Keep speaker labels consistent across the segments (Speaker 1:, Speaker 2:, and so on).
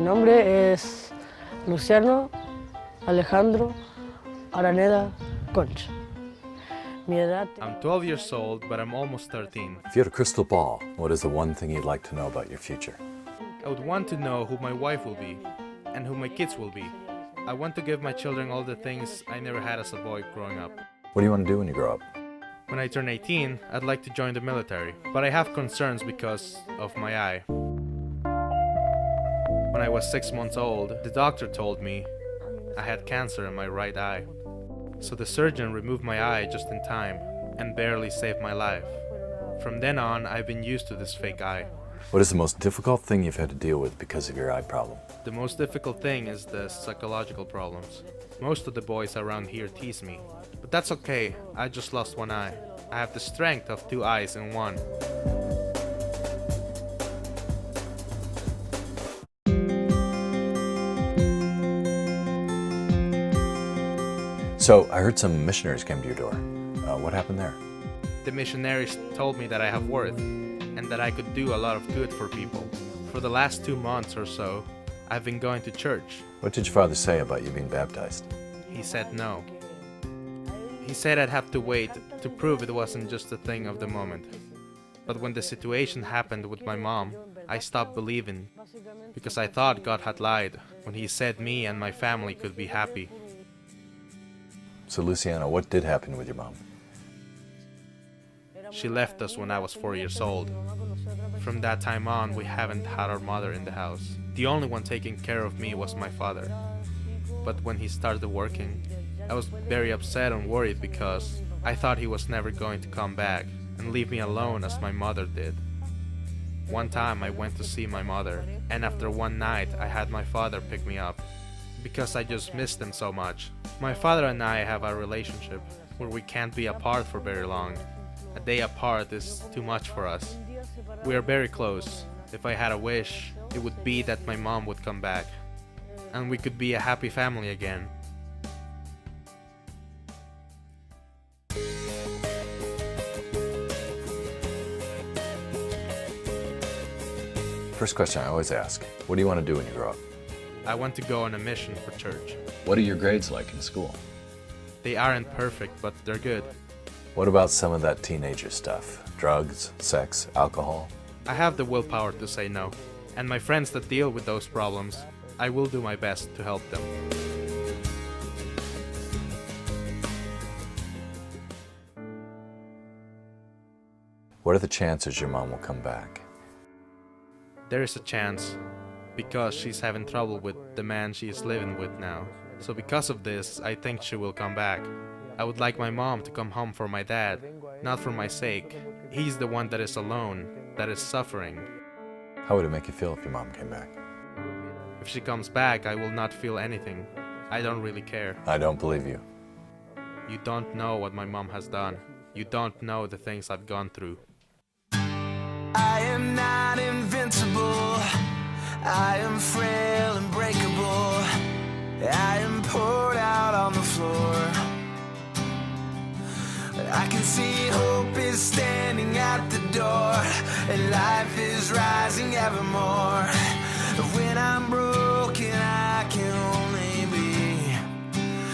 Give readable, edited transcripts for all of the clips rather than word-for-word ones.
Speaker 1: nombre es Luciano Alejandro Araneda Concha. Mi edad...
Speaker 2: I'm 12 years old, but I'm almost 13.
Speaker 3: If you had a crystal ball, what is the one thing you'd like to know about your future?
Speaker 2: I would want to know who my wife will be, and who my kids will be. I want to give my children all the things I never had as a boy growing up.
Speaker 3: What do you want to do when you grow up?
Speaker 2: When I turn 18, I'd like to join the military, but I have concerns because of my eye. When I was 6 months old, the doctor told me I had cancer in my right eye. So the surgeon removed my eye just in time and barely saved my life. From then on, I've been used to this fake eye.
Speaker 3: What is the most difficult thing you've had to deal with because of your eye problem?
Speaker 2: The most difficult thing is the psychological problems. Most of the boys around here tease me, but that's okay. I just lost one eye. I have the strength of 2 eyes in one.
Speaker 3: So, I heard some missionaries came to your door. What happened there?
Speaker 2: The missionaries told me that I have worth and that I could do a lot of good for people. For the last 2 months or so, I've been going to church.
Speaker 3: What did your father say about you being baptized?
Speaker 2: He said no. He said I'd have to wait to prove it wasn't just a thing of the moment. But when the situation happened with my mom, I stopped believing because I thought God had lied when He said me and my family could be happy.
Speaker 3: So, Luciano, what did happen with your mom?
Speaker 2: She left us when I was 4 years old. From that time on, we haven't had our mother in the house. The only one taking care of me was my father. But when he started working, I was very upset and worried because I thought he was never going to come back and leave me alone as my mother did. One time I went to see my mother, and after one night I had my father pick me up because I just missed him so much. My father and I have a relationship where we can't be apart for very long. A day apart is too much for us. We are very close. If I had a wish, it would be that my mom would come back and we could be a happy family again.
Speaker 3: First question I always ask, what do you want to do when you grow up?
Speaker 2: I want to go on a mission for church.
Speaker 3: What are your grades like in school?
Speaker 2: They aren't perfect, but they're good.
Speaker 3: What about some of that teenager stuff? Drugs, sex, alcohol?
Speaker 2: I have the willpower to say no. And my friends that deal with those problems, I will do my best to help them.
Speaker 3: What are the chances your mom will come back?
Speaker 2: There is a chance, because she's having trouble with the man she is living with now. So because of this, I think she will come back. I would like my mom to come home for my dad, not for my sake. He's the one that is alone, that is suffering.
Speaker 3: How would it make you feel if your mom came back?
Speaker 2: If she comes back, I will not feel anything. I don't really care.
Speaker 3: I don't believe you.
Speaker 2: You don't know what my mom has done. You don't know the things I've gone through.
Speaker 4: I am not invincible. I am frail and breakable. I am poured out on the floor. I can see hope is standing at the door, and life is rising evermore. When I'm broken, I can only be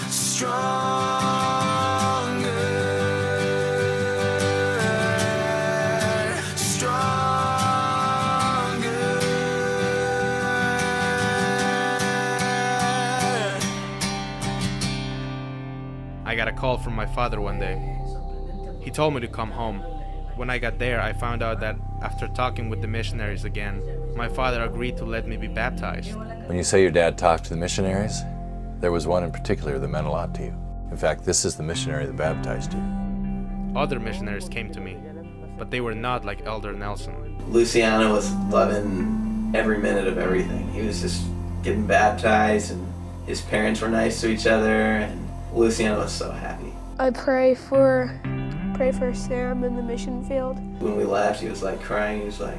Speaker 4: stronger.
Speaker 2: I got a call from my father one day. He told me to come home. When I got there, I found out that after talking with the missionaries again, my father agreed to let me be baptized.
Speaker 3: When you say your dad talked to the missionaries, there was one in particular that meant a lot to you. In fact, this is the missionary that baptized you.
Speaker 2: Other missionaries came to me, but they were not like Elder Nelson.
Speaker 5: Luciano was loving every minute of everything. He was just getting baptized, and his parents were nice to each other, and Luciano was so happy.
Speaker 6: I pray for Sam in the mission field.
Speaker 5: When we left, he was like crying. He was like,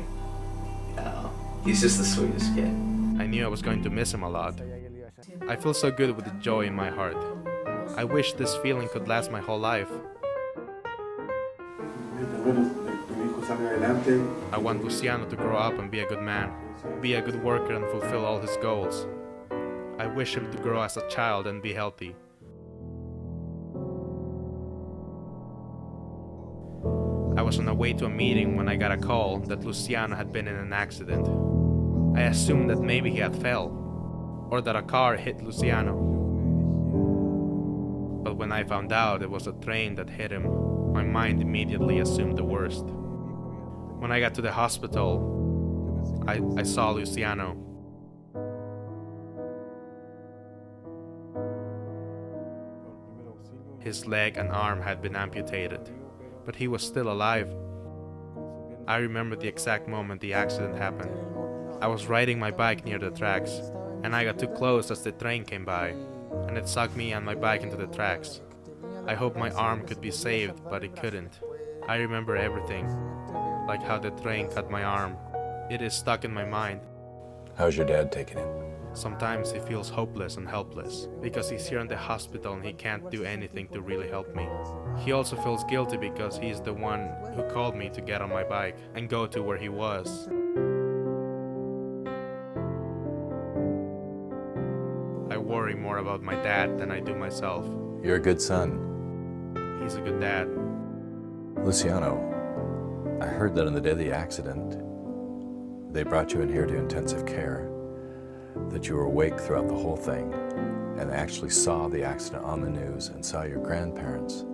Speaker 5: oh, he's just the sweetest kid.
Speaker 2: I knew I was going to miss him a lot. I feel so good with the joy in my heart. I wish this feeling could last my whole life. I want Luciano to grow up and be a good man, be a good worker and fulfill all his goals. I wish him to grow as a child and be healthy. I was on the way to a meeting when I got a call that Luciano had been in an accident. I assumed that maybe he had fell, or that a car hit Luciano. But when I found out it was a train that hit him, my mind immediately assumed the worst. When I got to the hospital, I saw Luciano. His leg and arm had been amputated, but he was still alive. I remember the exact moment the accident happened. I was riding my bike near the tracks, and I got too close as the train came by, and it sucked me and my bike into the tracks. I hoped my arm could be saved, but it couldn't. I remember everything, like how the train cut my arm. It is stuck in my mind.
Speaker 3: How's your dad taking it?
Speaker 2: Sometimes he feels hopeless and helpless, because he's here in the hospital and he can't do anything to really help me. He also feels guilty because he's the one who called me to get on my bike and go to where he was. I worry more about my dad than I do myself.
Speaker 3: You're a good son.
Speaker 2: He's a good dad.
Speaker 3: Luciano, I heard that on the day of the accident, they brought you in here to intensive care, that you were awake throughout the whole thing, and actually saw the accident on the news and saw your grandparents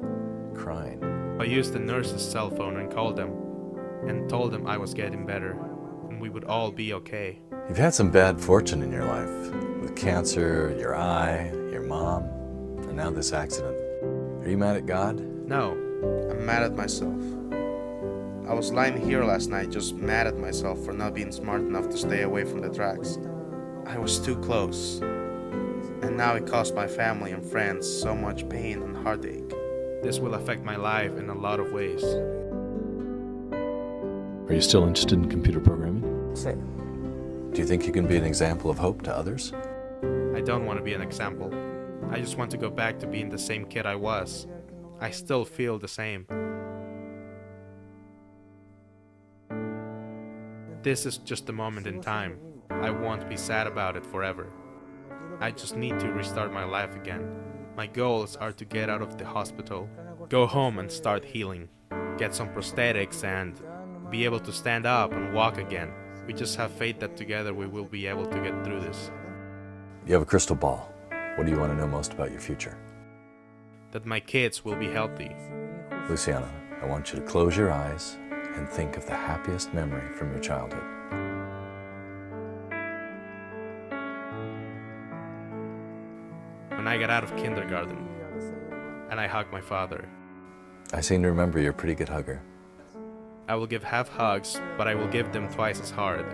Speaker 3: crying.
Speaker 2: I used the nurse's cell phone and called them, and told them I was getting better, and we would all be okay.
Speaker 3: You've had some bad fortune in your life, with cancer, your eye, your mom, and now this accident. Are you mad at God?
Speaker 2: No, I'm mad at myself. I was lying here last night just mad at myself for not being smart enough to stay away from the tracks. I was too close, and now it caused my family and friends so much pain and heartache. This will affect my life in a lot of ways.
Speaker 3: Are you still interested in computer programming?
Speaker 1: Sí.
Speaker 3: Do you think you can be an example of hope to others?
Speaker 2: I don't want to be an example. I just want to go back to being the same kid I was. I still feel the same. This is just a moment in time. I won't be sad about it forever. I just need to restart my life again. My goals are to get out of the hospital, go home and start healing, get some prosthetics and be able to stand up and walk again. We just have faith that together we will be able to get through this.
Speaker 3: You have a crystal ball. What do you want to know most about your future?
Speaker 2: That my kids will be healthy.
Speaker 3: Luciano, I want you to close your eyes and think of the happiest memory from your childhood.
Speaker 2: When I got out of kindergarten, and I hugged my father.
Speaker 3: I seem to remember you're a pretty good hugger.
Speaker 2: I will give half hugs, but I will give them twice as hard.